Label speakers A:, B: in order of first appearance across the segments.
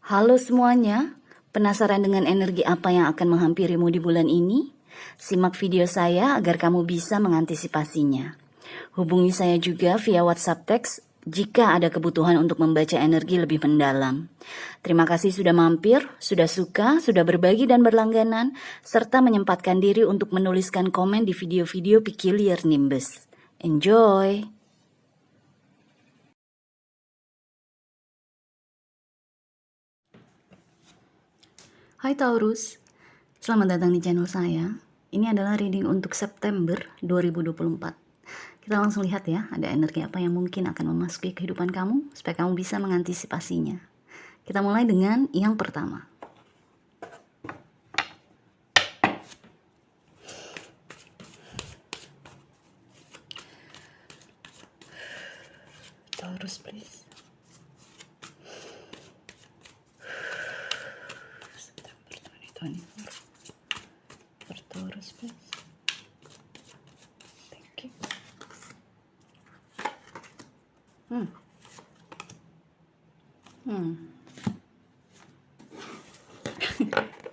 A: Halo semuanya, penasaran dengan energi apa yang akan menghampirimu di bulan ini? Simak video saya agar kamu bisa mengantisipasinya. Hubungi saya juga via WhatsApp teks jika ada kebutuhan untuk membaca energi lebih mendalam. Terima kasih sudah mampir, sudah suka, sudah berbagi dan berlangganan, serta menyempatkan diri untuk menuliskan komen di video-video Peculiar Nimbus. Enjoy! Hai Taurus, selamat datang di channel saya. Ini adalah reading untuk September 2024. Kita langsung lihat ya, ada energi apa yang mungkin akan memasuki kehidupan kamu, supaya kamu bisa mengantisipasinya. Kita mulai dengan yang pertama. Taurus, please. September 2024. For Taurus, please. Thank you.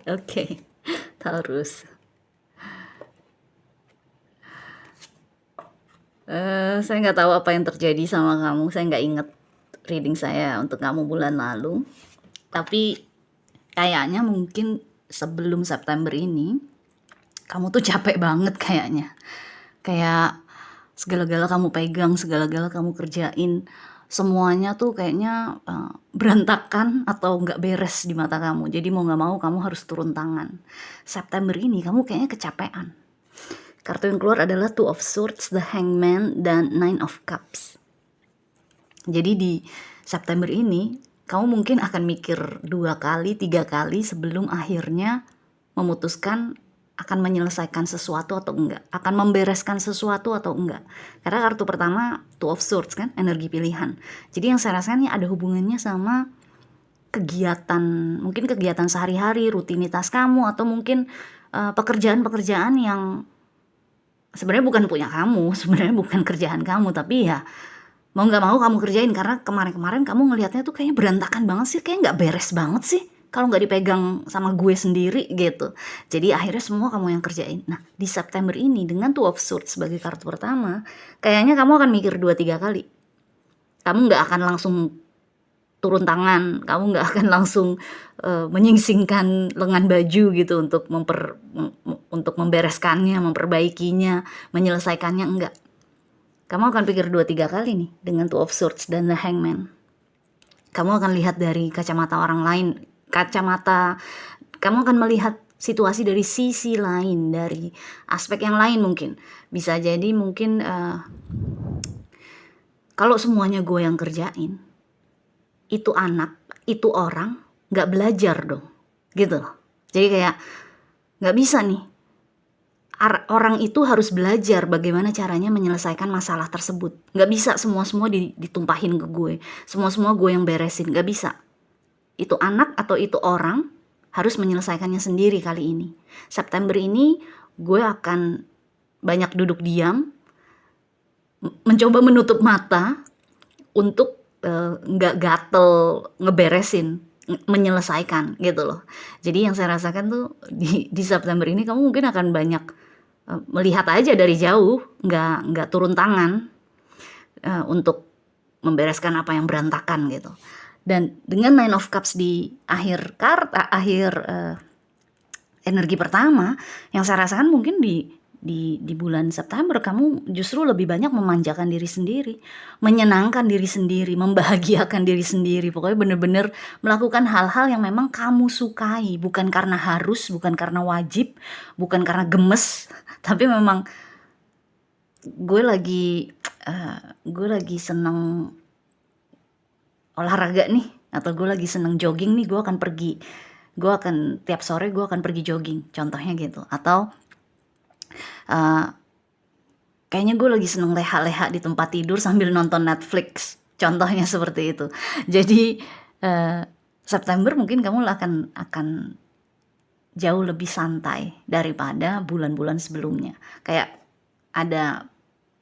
A: Oke, Taurus. Saya nggak tahu apa yang terjadi sama kamu. Saya nggak inget reading saya untuk kamu bulan lalu. Tapi kayaknya mungkin sebelum September ini, kamu tuh capek banget kayaknya. Kayak segala-gala kamu pegang, segala-gala kamu kerjain, semuanya tuh kayaknya berantakan atau nggak beres di mata kamu. Jadi mau nggak mau kamu harus turun tangan. September ini kamu kayaknya kecapean. Kartu yang keluar adalah Two of Swords, The Hangman, dan Nine of Cups. Jadi di September ini, kamu mungkin akan mikir 2 kali, 3 kali sebelum akhirnya memutuskan akan menyelesaikan sesuatu atau enggak, akan membereskan sesuatu atau enggak. Karena kartu pertama Two of Swords kan, energi pilihan. Jadi yang saya rasakan ini ada hubungannya sama kegiatan, mungkin kegiatan sehari-hari, rutinitas kamu, atau mungkin pekerjaan-pekerjaan yang sebenarnya bukan punya kamu, sebenarnya bukan kerjaan kamu, tapi ya mau nggak mau kamu kerjain karena kemarin-kemarin kamu ngelihatnya tuh kayaknya berantakan banget sih, kayak nggak beres banget sih kalau nggak dipegang sama gue sendiri gitu. Jadi akhirnya semua kamu yang kerjain. Nah di September ini dengan Two of Swords sebagai kartu pertama, kayaknya kamu akan mikir 2-3 kali. Kamu nggak akan langsung turun tangan, kamu nggak akan langsung menyingsingkan lengan baju gitu untuk membereskannya, memperbaikinya, menyelesaikannya, enggak. Kamu akan pikir 2-3 kali nih dengan Two of Swords dan The Hangman. Kamu akan lihat dari kacamata orang lain, kamu akan melihat situasi dari sisi lain, dari aspek yang lain mungkin. Bisa jadi mungkin kalau semuanya gue yang kerjain, itu anak, itu orang nggak belajar dong, gitu loh. Jadi kayak nggak bisa nih, orang itu harus belajar bagaimana caranya menyelesaikan masalah tersebut. Nggak bisa semua ditumpahin ke gue, semua gue yang beresin, nggak bisa. Itu anak atau itu orang harus menyelesaikannya sendiri kali ini. September ini gue akan banyak duduk diam, mencoba menutup mata untuk nggak gatel ngeberesin, menyelesaikan gitu loh. Jadi yang saya rasakan tuh di September ini kamu mungkin akan banyak melihat aja dari jauh, nggak turun tangan untuk membereskan apa yang berantakan gitu. Dan dengan Nine of Cups di akhir energi pertama, yang saya rasakan mungkin di bulan September kamu justru lebih banyak memanjakan diri sendiri, menyenangkan diri sendiri, membahagiakan diri sendiri. Pokoknya bener-bener melakukan hal-hal yang memang kamu sukai, bukan karena harus, bukan karena wajib, bukan karena gemes, tapi memang gue lagi seneng olahraga nih, atau gue lagi seneng jogging nih, gue akan tiap sore gue akan pergi jogging, contohnya gitu. Atau kayaknya gue lagi seneng leha-leha di tempat tidur sambil nonton Netflix, contohnya seperti itu. Jadi September mungkin kamu akan jauh lebih santai daripada bulan-bulan sebelumnya. Kayak ada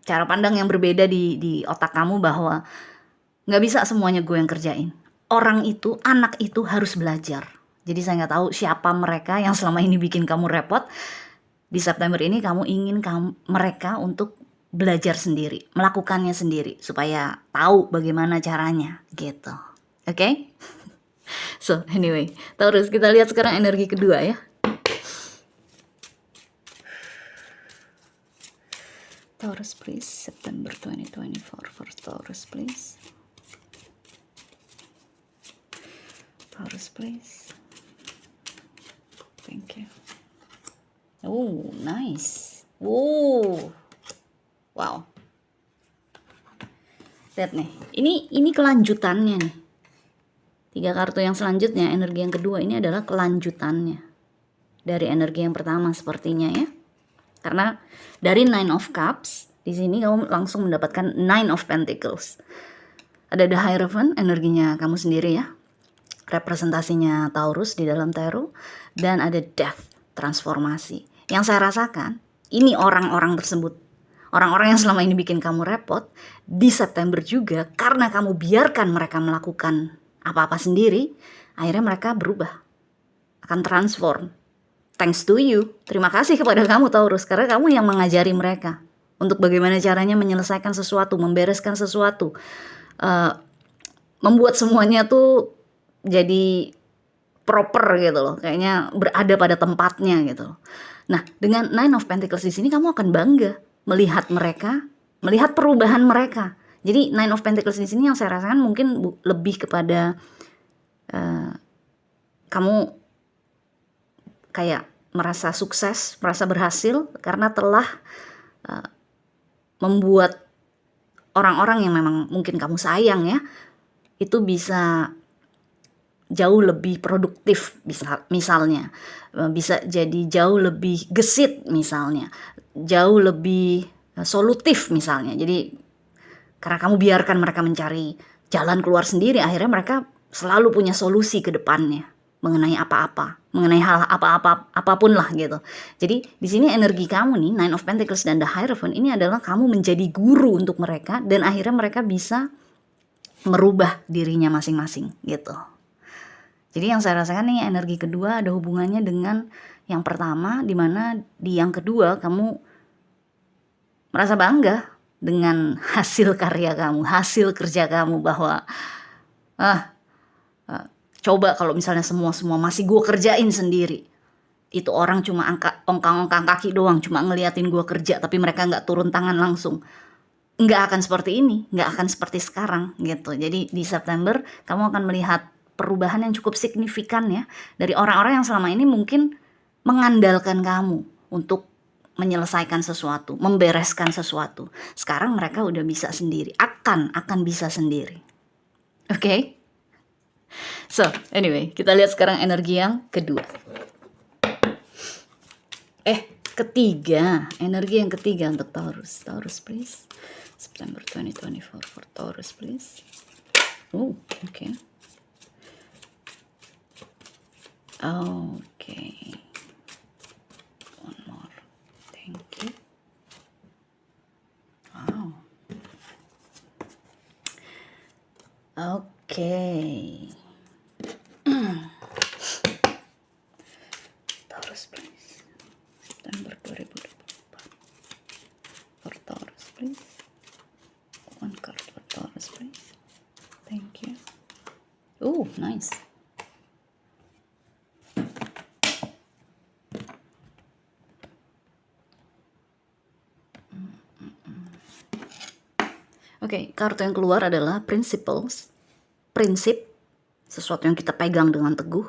A: cara pandang yang berbeda di otak kamu bahwa nggak bisa semuanya gue yang kerjain. orang itu, anak itu harus belajar. Jadi saya nggak tahu siapa mereka yang selama ini bikin kamu repot. Di September ini kamu ingin mereka untuk belajar sendiri, melakukannya sendiri, supaya tahu bagaimana caranya, gitu. Oke? So, anyway, Taurus, kita lihat sekarang energi kedua ya. Taurus, please. September 2024 for Taurus, please. Taurus, please. Thank you. Oh, nice. Oh, wow. Lihat nih, ini kelanjutannya nih. 3 kartu yang selanjutnya, energi yang kedua ini adalah kelanjutannya dari energi yang pertama sepertinya ya. Karena dari Nine of Cups, di sini kamu langsung mendapatkan Nine of Pentacles. Ada The Hierophant, energinya kamu sendiri ya. Representasinya Taurus di dalam tarot. Dan ada Death, transformasi. Yang saya rasakan, ini orang-orang tersebut. Orang-orang yang selama ini bikin kamu repot, di September juga, karena kamu biarkan mereka melakukan apa-apa sendiri, akhirnya mereka berubah. Akan transform. Thanks to you. Terima kasih kepada kamu Taurus, karena kamu yang mengajari mereka untuk bagaimana caranya menyelesaikan sesuatu, membereskan sesuatu, membuat semuanya tuh jadi proper gitu loh, kayaknya berada pada tempatnya gitu loh. Nah, dengan Nine of Pentacles di sini kamu akan bangga melihat mereka, melihat perubahan mereka. Jadi Nine of Pentacles di sini yang saya rasakan mungkin lebih kepada kamu kayak merasa sukses, merasa berhasil karena telah membuat orang-orang yang memang mungkin kamu sayang ya, itu bisa jauh lebih produktif misalnya, bisa jadi jauh lebih gesit misalnya, jauh lebih solutif misalnya. Jadi karena kamu biarkan mereka mencari jalan keluar sendiri, akhirnya mereka selalu punya solusi ke depannya mengenai apa-apa, mengenai hal apa-apa apapun lah gitu. Jadi di sini energi kamu nih, Nine of Pentacles dan The Hierophant ini adalah kamu menjadi guru untuk mereka dan akhirnya mereka bisa merubah dirinya masing-masing gitu. Jadi yang saya rasakan nih energi kedua ada hubungannya dengan yang pertama, di mana di yang kedua kamu merasa bangga dengan hasil karya kamu, hasil kerja kamu, bahwa coba kalau misalnya semua masih gue kerjain sendiri, itu orang cuma ongkang-ongkang kaki doang, cuma ngeliatin gue kerja, tapi mereka nggak turun tangan langsung. Nggak akan seperti ini, nggak akan seperti sekarang gitu. Jadi di September kamu akan melihat perubahan yang cukup signifikan ya, dari orang-orang yang selama ini mungkin mengandalkan kamu untuk menyelesaikan sesuatu, membereskan sesuatu. Sekarang mereka udah bisa sendiri, akan bisa sendiri. Oke? So, anyway, kita lihat sekarang energi yang kedua. Ketiga, energi yang ketiga untuk Taurus. Taurus, please. September 2024 for Taurus, please. Oh, okay. Okay. One more. Thank you. Wow. Okay. Taurus, please. September 2024 for Taurus, please. One card for Taurus, please. Thank you. Oh, nice. Oke, kartu yang keluar adalah principles, prinsip, sesuatu yang kita pegang dengan teguh.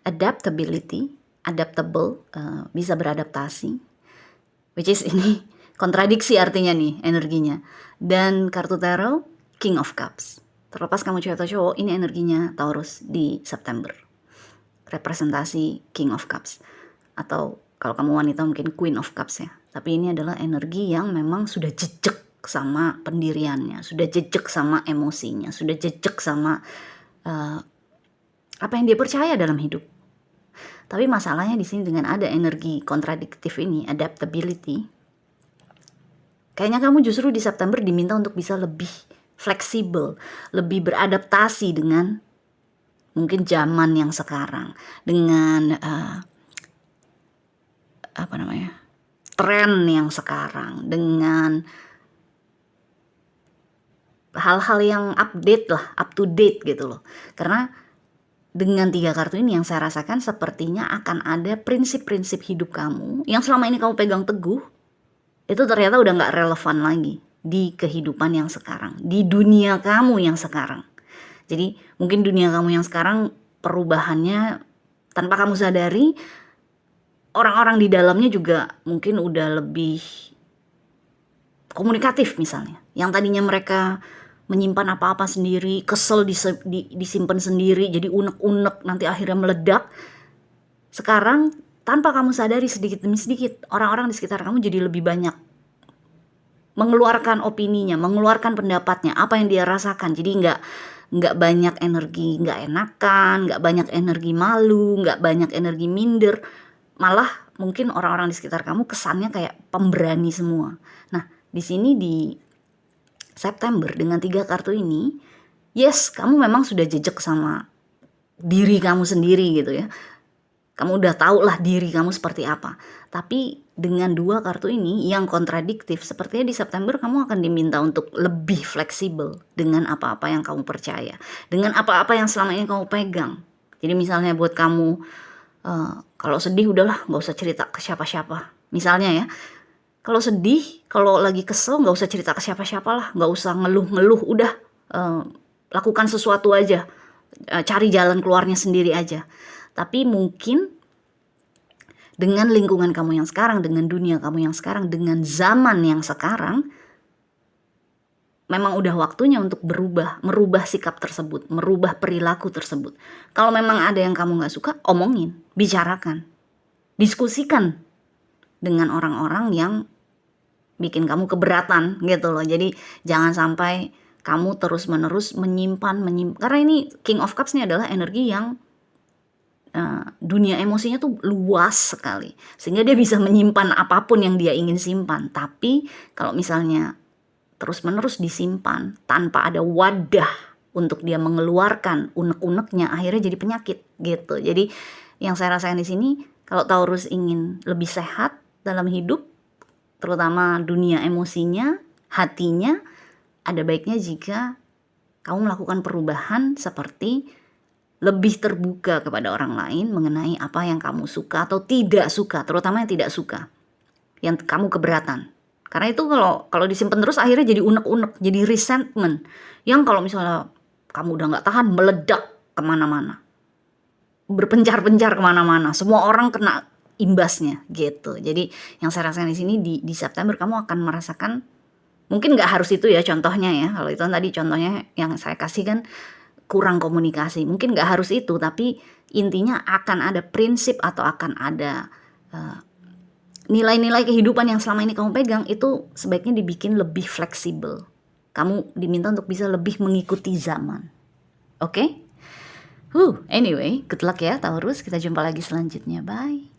A: Adaptability, adaptable, bisa beradaptasi, which is ini kontradiksi artinya nih energinya. Dan kartu tarot, King of Cups. Terlepas kamu cewek atau cowok, ini energinya Taurus di September. Representasi King of Cups. Atau kalau kamu wanita mungkin Queen of Cups ya. Tapi ini adalah energi yang memang sudah jejak sama pendiriannya, sudah jejak sama emosinya, sudah jejak sama apa yang dia percaya dalam hidup. Tapi masalahnya di sini dengan ada energi kontradiktif ini, adaptability, kayaknya kamu justru di September diminta untuk bisa lebih fleksibel, lebih beradaptasi dengan mungkin zaman yang sekarang dengan tren yang sekarang, dengan hal-hal yang update lah, up to date gitu loh. Karena dengan 3 kartu ini yang saya rasakan sepertinya akan ada prinsip-prinsip hidup kamu yang selama ini kamu pegang teguh, itu ternyata udah gak relevan lagi di kehidupan yang sekarang, di dunia kamu yang sekarang. Jadi mungkin dunia kamu yang sekarang perubahannya tanpa kamu sadari, orang-orang di dalamnya juga mungkin udah lebih komunikatif misalnya. Yang tadinya mereka menyimpan apa-apa sendiri, kesel disimpan sendiri, jadi unek-unek, nanti akhirnya meledak. Sekarang tanpa kamu sadari sedikit demi sedikit, orang-orang di sekitar kamu jadi lebih banyak mengeluarkan opininya, mengeluarkan pendapatnya, apa yang dia rasakan. Jadi nggak banyak energi nggak enakan, nggak banyak energi malu, nggak banyak energi minder. Malah mungkin orang-orang di sekitar kamu kesannya kayak pemberani semua. Nah, di sini di September dengan 3 kartu ini, yes, kamu memang sudah jejak sama diri kamu sendiri gitu ya. Kamu udah tahu lah diri kamu seperti apa. Tapi dengan 2 kartu ini yang kontradiktif, sepertinya di September kamu akan diminta untuk lebih fleksibel dengan apa-apa yang kamu percaya, dengan apa-apa yang selama ini kamu pegang. Jadi misalnya buat kamu, kalau sedih udahlah gak usah cerita ke siapa-siapa. Misalnya ya, kalau sedih, kalau lagi kesel gak usah cerita ke siapa-siapa lah, gak usah ngeluh-ngeluh, udah lakukan sesuatu aja, cari jalan keluarnya sendiri aja. Tapi mungkin dengan lingkungan kamu yang sekarang, dengan dunia kamu yang sekarang, dengan zaman yang sekarang, memang udah waktunya untuk merubah sikap tersebut, merubah perilaku tersebut. Kalau memang ada yang kamu gak suka, omongin, bicarakan, diskusikan dengan orang-orang yang bikin kamu keberatan gitu loh. Jadi jangan sampai kamu terus-menerus menyimpan. Karena ini King of Cups ini adalah energi yang dunia emosinya tuh luas sekali, sehingga dia bisa menyimpan apapun yang dia ingin simpan. Tapi kalau misalnya terus-menerus disimpan tanpa ada wadah untuk dia mengeluarkan unek-uneknya, akhirnya jadi penyakit gitu. Jadi yang saya rasakan di sini, kalau Taurus ingin lebih sehat dalam hidup, terutama dunia emosinya, hatinya, ada baiknya jika kamu melakukan perubahan seperti lebih terbuka kepada orang lain mengenai apa yang kamu suka atau tidak suka, terutama yang tidak suka, yang kamu keberatan. Karena itu kalau disimpan terus akhirnya jadi unek-unek, jadi resentment, yang kalau misalnya kamu udah gak tahan, meledak kemana-mana, berpencar-pencar kemana-mana, semua orang kena imbasnya gitu. Jadi yang saya rasakan di sini di September kamu akan merasakan, mungkin gak harus itu ya contohnya ya, kalau itu tadi contohnya yang saya kasih kan kurang komunikasi, mungkin gak harus itu, tapi intinya akan ada prinsip atau akan ada nilai-nilai kehidupan yang selama ini kamu pegang, itu sebaiknya dibikin lebih fleksibel. Kamu diminta untuk bisa lebih mengikuti zaman. Oke? Anyway, good luck ya Taurus, kita jumpa lagi selanjutnya, bye.